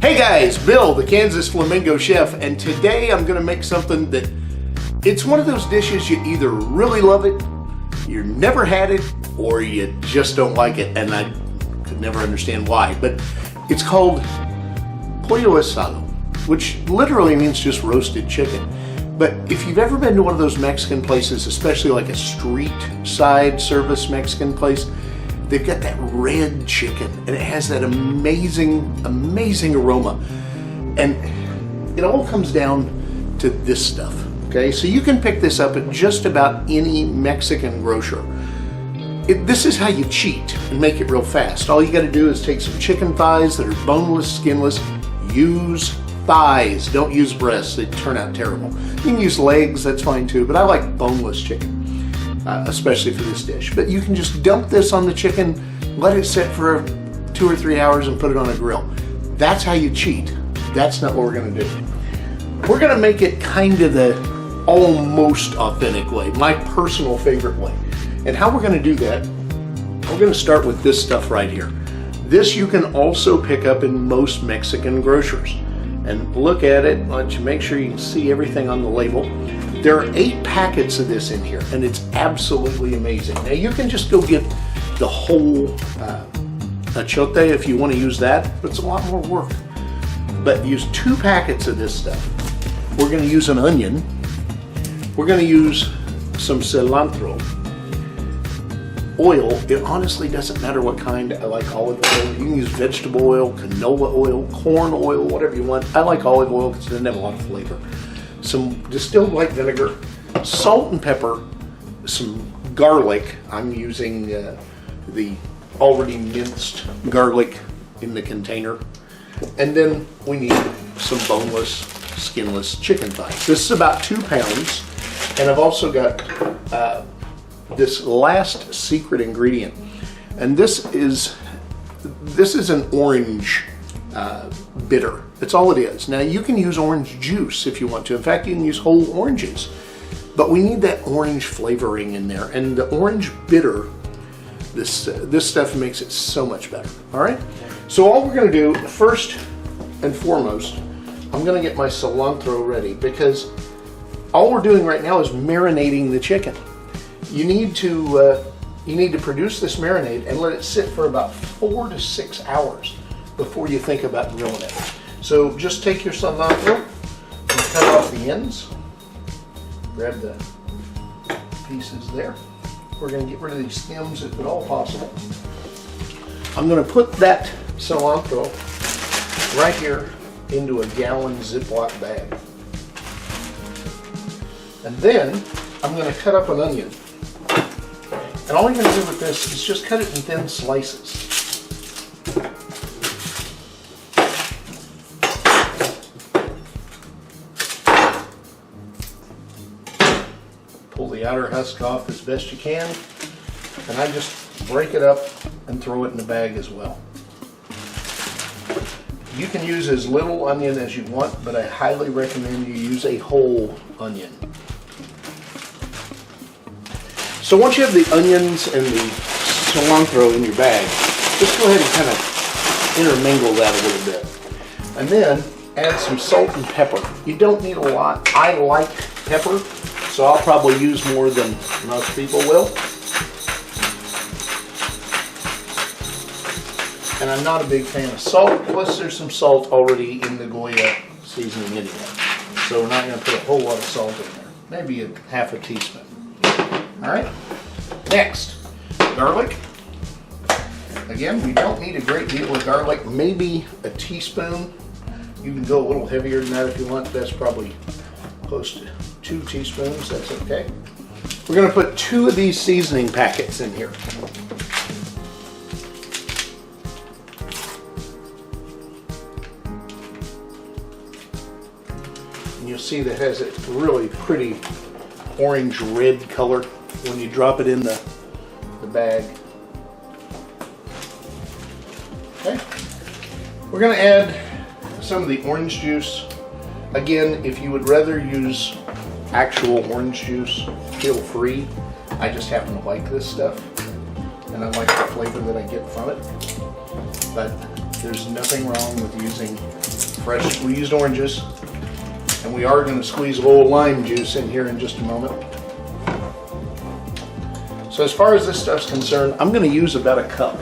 Hey guys, Bill, the Kansas Flamingo chef, and today I'm gonna make something that, it's one of those dishes you either really love it, you never had it, or you just don't like it, and I could never understand why, but it's called Pollo Asado, which literally means just roasted chicken. But if you've ever been to one of those Mexican places, especially like a street side service Mexican place, they've got that red chicken and it has that amazing aroma. And it all comes down to this stuff, okay? So you can pick this up at just about any Mexican grocer. This is how you cheat and make it real fast. All you gotta do is take some chicken thighs that are boneless, skinless. Use thighs, don't use breasts, they turn out terrible. You can use legs, that's fine too, but I like boneless chicken, especially for this dish. But you can just dump this on the chicken, let it sit for 2 or 3 hours and put it on a grill. That's how you cheat. That's not what we're gonna do. We're gonna make it kind of the almost authentic way, my personal favorite way. And how we're gonna do that, we're gonna start with this stuff right here. This you can also pick up in most Mexican grocers. And look at it, let you make sure you can see everything on the label. There are 8 packets of this in here, and it's absolutely amazing. Now you can just go get the whole achote if you want to use that, but it's a lot more work. But use 2 packets of this stuff. We're going to use an onion. We're going to use some cilantro. Oil, it honestly doesn't matter what kind. I like olive oil. You can use vegetable oil, canola oil, corn oil, whatever you want. I like olive oil because it doesn't have a lot of flavor. Some distilled white vinegar, salt and pepper, some garlic. I'm using the already minced garlic in the container. And then we need some boneless, skinless chicken thighs. This is about 2 pounds. And I've also got this last secret ingredient, and this is an orange bitter. That's all it is. Now you can use orange juice if you want to. In fact, you can use whole oranges, but we need that orange flavoring in there, and the orange bitter, this stuff makes it so much better. All right, so all we're going to do first and foremost, I'm going to get my cilantro ready, because all we're doing right now is marinating the chicken. You need to produce this marinade and let it sit for about 4 to 6 hours before you think about grilling it. So just take your cilantro and cut off the ends. Grab the pieces there. We're going to get rid of these stems if at all possible. I'm going to put that cilantro right here into a gallon Ziploc bag. And then I'm going to cut up an onion. And all you're going to do with this is just cut it in thin slices. Pull the outer husk off as best you can, and I just break it up and throw it in the bag as well. You can use as little onion as you want, but I highly recommend you use a whole onion. So once you have the onions and the cilantro in your bag, just go ahead and kind of intermingle that a little bit. And then add some salt and pepper. You don't need a lot. I like pepper, so I'll probably use more than most people will. And I'm not a big fan of salt, plus there's some salt already in the Goya seasoning anyway. So we're not going to put a whole lot of salt in there. Maybe a half a teaspoon. All right, next, garlic. Again, we don't need a great deal of garlic, maybe a teaspoon. You can go a little heavier than that if you want. That's probably close to 2 teaspoons, that's okay. We're gonna put 2 of these seasoning packets in here. And you'll see that has a really pretty orange red color when you drop it in the bag. Okay, we're going to add some of the orange juice. Again, if you would rather use actual orange juice, feel free. I just happen to like this stuff, and I like the flavor that I get from it. But there's nothing wrong with using fresh squeezed orange juice. And we are going to squeeze a little lime juice in here in just a moment. So as far as this stuff's concerned, I'm going to use about a cup.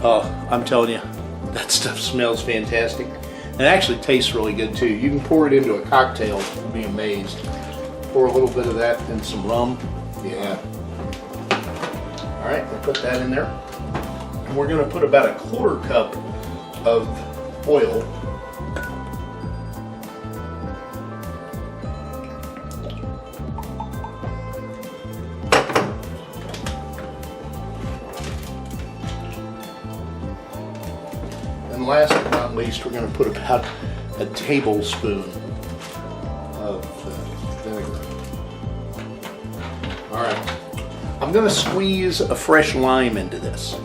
Oh, I'm telling you, that stuff smells fantastic. And it actually tastes really good too. You can pour it into a cocktail, you'll be amazed. Pour a little bit of that and some rum. Yeah. All right, we'll put that in there. And we're going to put about a quarter cup of oil. And last but not least, we're going to put about a tablespoon of vinegar. All right. I'm going to squeeze a fresh lime into this.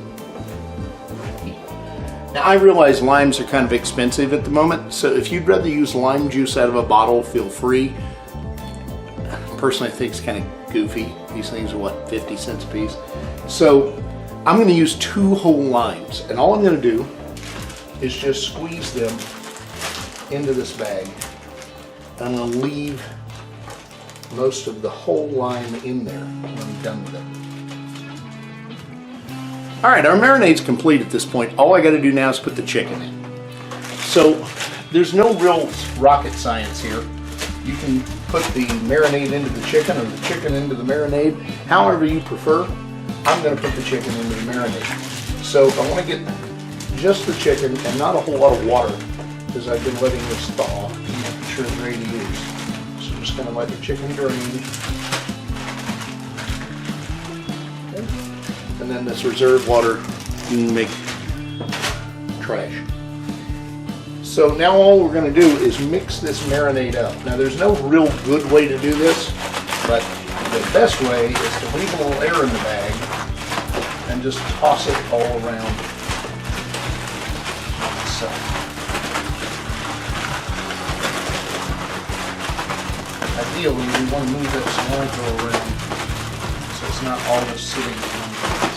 Now I realize limes are kind of expensive at the moment, so if you'd rather use lime juice out of a bottle, feel free. Personally, I think it's kind of goofy. These things are what, 50 cents a piece? So I'm going to use 2 whole limes, and all I'm going to do is just squeeze them into this bag. I'm going to leave most of the whole lime in there when I'm done with it. All right, our marinade's complete at this point. All I got to do now is put the chicken in. So there's no real rocket science here. You can put the marinade into the chicken or the chicken into the marinade, however you prefer. I'm going to put the chicken into the marinade. So I want to get just the chicken and not a whole lot of water because I've been letting this thaw and making sure it's ready to use. So I'm just going to let the chicken drain. And then this reserve water you can make trash. So now all we're going to do is mix this marinade up. Now there's no real good way to do this, but the best way is to leave a little air in the bag and just toss it all around. So ideally we want to move that cilantro around so it's not all just sitting in one place.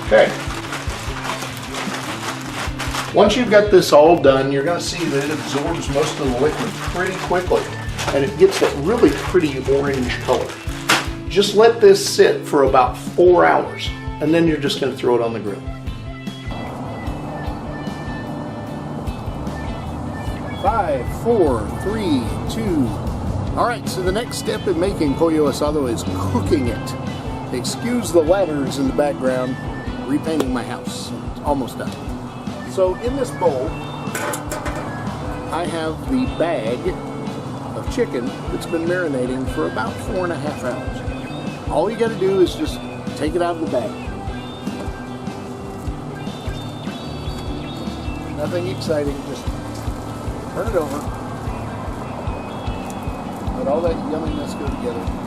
Okay. Once you've got this all done, you're going to see that it absorbs most of the liquid pretty quickly, and it gets that really pretty orange color. Just let this sit for about 4 hours, and then you're just going to throw it on the grill. Five, four, three, two. All right, so the next step in making Pollo Asado is cooking it. Excuse the ladders in the background, repainting my house. It's almost done. So in this bowl, I have the bag of chicken that's been marinating for about 4.5 hours. All you got to do is just take it out of the bag. Nothing exciting, just turn it over. Let all that yumminess go together.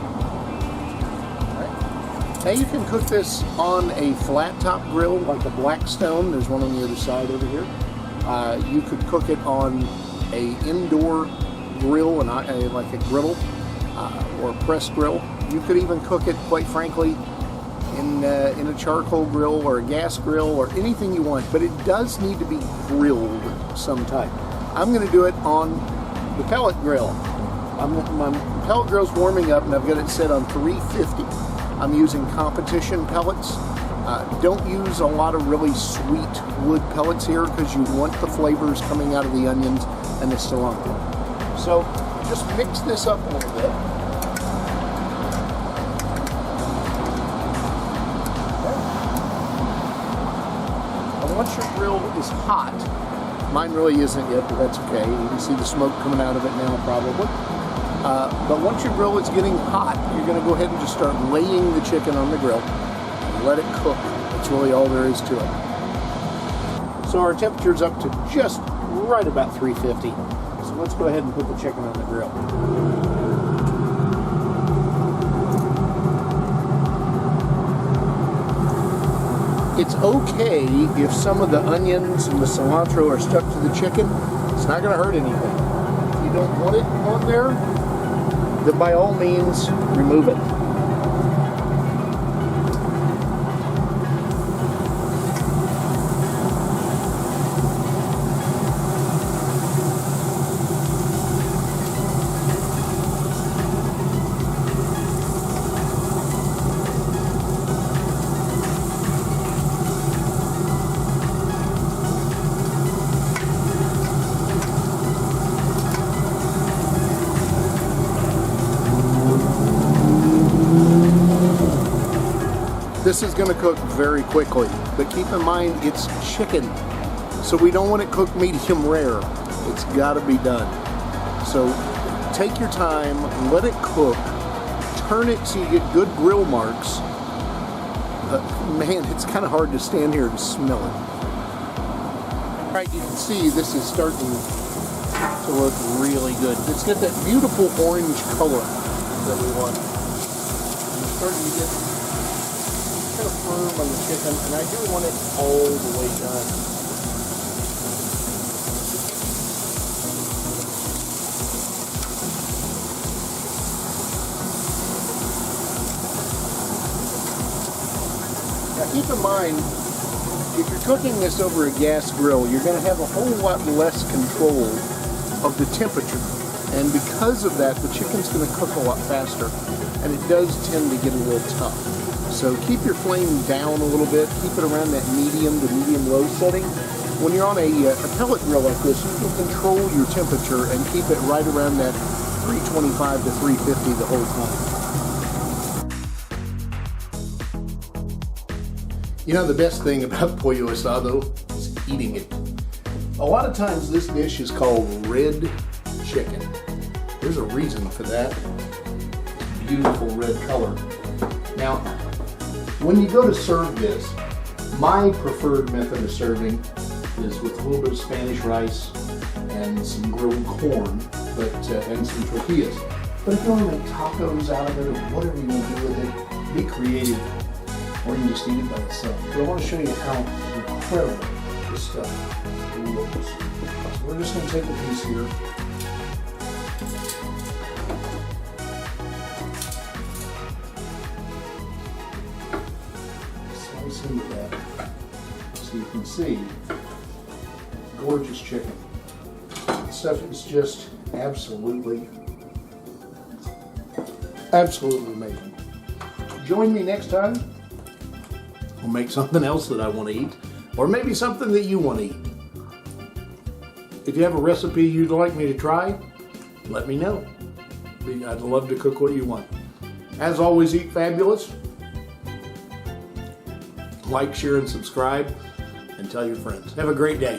Now you can cook this on a flat top grill like a Blackstone. There's one on the other side over here. You could cook it on a indoor grill, and like a griddle or a press grill. You could even cook it, quite frankly, in a charcoal grill or a gas grill or anything you want. But it does need to be grilled some type. I'm going to do it on the pellet grill. My pellet grill's warming up, and I've got it set on 350. I'm using competition pellets. Don't use a lot of really sweet wood pellets here because you want the flavors coming out of the onions and the cilantro. So just mix this up a little bit. And once your grill is hot, mine really isn't yet, but that's okay. You can see the smoke coming out of it now probably. But once your grill is getting hot, you're going to go ahead and just start laying the chicken on the grill and let it cook. That's really all there is to it. So our temperature's up to just right about 350. So let's go ahead and put the chicken on the grill. It's okay if some of the onions and the cilantro are stuck to the chicken. It's not going to hurt anything. If you don't want it on there, then by all means, remove it. This is going to cook very quickly, but keep in mind it's chicken, so we don't want it cooked medium rare. It's got to be done. So take your time, let it cook, turn it so you get good grill marks. Man, it's kind of hard to stand here and smell it. All right, you can see this is starting to look really good. It's got that beautiful orange color that we want. It's starting to get kind of firm on the chicken, and I do want it all the way done. Now keep in mind, if you're cooking this over a gas grill, you're going to have a whole lot less control of the temperature, and because of that, the chicken's going to cook a lot faster, and it does tend to get a little tough. So keep your flame down a little bit, keep it around that medium to medium-low setting. When you're on a pellet grill like this, you can control your temperature and keep it right around that 325 to 350 the whole time. You know, the best thing about Pollo Asado is eating it. A lot of times this dish is called red chicken. There's a reason for that. Beautiful red color. Now, when you go to serve this, my preferred method of serving is with a little bit of Spanish rice and some grilled corn, and some tortillas. But if you want to make tacos out of it or whatever you want to do with it, be creative, or you can just eat it by itself. But I want to show you how incredible this stuff looks. So we're just going to take a piece here. Into that, so you can see gorgeous chicken. This stuff is just absolutely amazing. Join me next time. We'll make something else that I want to eat, or maybe something that you want to eat. If you have a recipe you'd like me to try, let me know. I'd love to cook what you want. As always, eat fabulous. Like, share, and subscribe, and tell your friends. Have a great day.